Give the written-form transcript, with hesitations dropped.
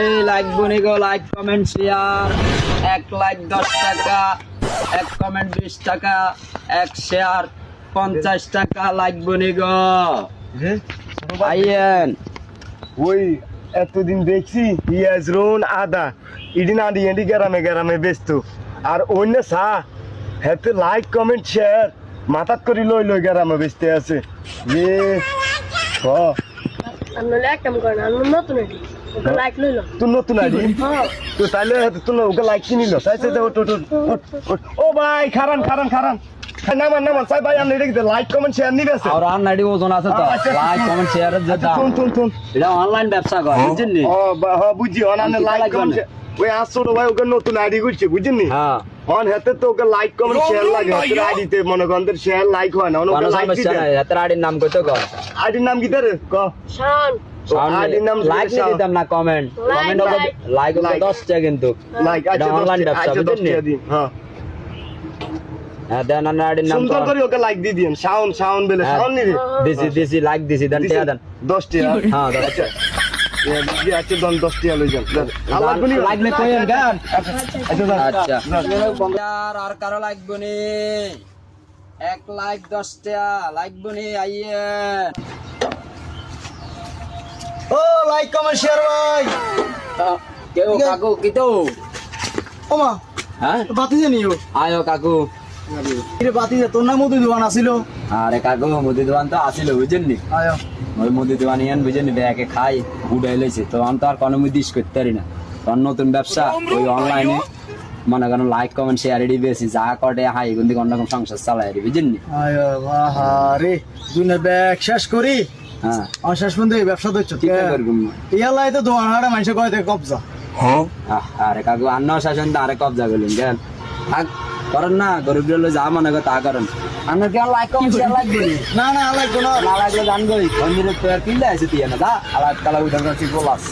এই লাইক বনি গো, like comment share. 1 like 10 টাকা, 1 কমেন্ট 20 টাকা, 1 শেয়ার 50 টাকা। লাইক বনি গো আইয়েন। ওই এতদিন দেখছি পিঁয়াজ রোন আদা ইডি না দিয়ে গ্রামে গ্রামে ব্যস্ত আর অন্য চা হেতে লাইক কমেন্ট শেয়ার মাথাত করি লই লই গ্রামে বেচতে আছে এ হ আনলে এক কাম করেন আনলে নতুন আইডি ওকে লাইক লইল তুই নতুন আইডি তো তাইলে তুই ওকে লাইক কিনিল তাইছে ও ভাই খারান খারান খারান নামান নামান সাই ভাই আপনি দেখতে লাইক কমেন্ট শেয়ার নিবে আছে আর আননাডি ওজন আছে তো। লাইক কমেন্ট শেয়ারের যে দাম, তুন এটা অনলাইন ব্যবসা করে, বুঝছেন নি? ও বুঝছি অনানে লাইক কমেন্ট ওই আসল ভাই ওকে নতুন আইডি করছে বুঝছেন নি হ্যাঁ, অন হেতে তো ওকে লাইক কমেন্ট শেয়ার লাগে হেতে আইডিতে মনে করেন শেয়ার লাইক হয় না কোনো ওকে লাইক সমস্যা দিতে নাই। এত আইডির নাম কইতো কর, আইডির নাম কি তার ক শান আইডির নাম লাইক নি দিতাম না, কমেন্ট কমেন্ট হবে লাইক হবে 10 টাকা কিন্তু। লাইক এটা অনলাইন ব্যবসা, বুঝছেন নি? হ্যাঁ হ্যাঁ, দেন আন্না আইডির নাম সুন্দর করে ওকে লাইক দিয়ে দিন শাওন শাওন বলে শাওন নি রে দিছি লাইক দিছি, দেন টাকা দেন। 10 টাকা হ্যাঁ, 10 আচ্ছা আচ্ছা দন 10 টাকা লই যান আল্লাহ গুনি লাগলে কইেন গান। আচ্ছা আচ্ছা আর কারো লাগবে নি? 1 লাইক 10 টাকা লাগবে নি, আইয়েন। ও লাইক কমেন্ট শেয়ার ভাই কেউ কাকু কি তো? ওমা হ্যাঁ, বাতি জানিও আয়ো কাকু। রে বাতি যে তোর না মধু দোকান আছিল আরে কাকু, মুদি দোকান তো আসিল, বুঝছেন নি? আয়ো ওই মুদি দোকান ইয়ান, বুঝছেন নি? ব্যাগে খাই উড়াই লইছে তো, আমি তো আর কোনো মুদিস করতে পারি না। তখন নতুন ব্যবসা ওই অনলাইনে মনে করেন লাইক কমেন্ট শেয়ার এডি বেশি যা করে হাই কিন্তু অন্যরকম সংসার চালাই, বুঝছেন নি? আয়ো আহারে দুনে ব্যাগ শেষ করি হ্যাঁ, আর শেষ পর্যন্ত এই ব্যবসা দেখছো কি করবো? ইয়ালাই তো দোকান হাড়ে মানুষ কয় থেকে কবজা আরে কাকু, আন্ন শাসন তো আরে কবজা করলেন কেন? থাক করেন না, গরিব যা মনে করে তা করেন। আপনার কেন লাইক কমেন্ট শেয়ার লাগবে নি? না না আলাই কোন না লাগলে জানবই, মন্দিরে তো আর কিনলে আছে তুই না, যা আলাদা কালা উঠান বলাস।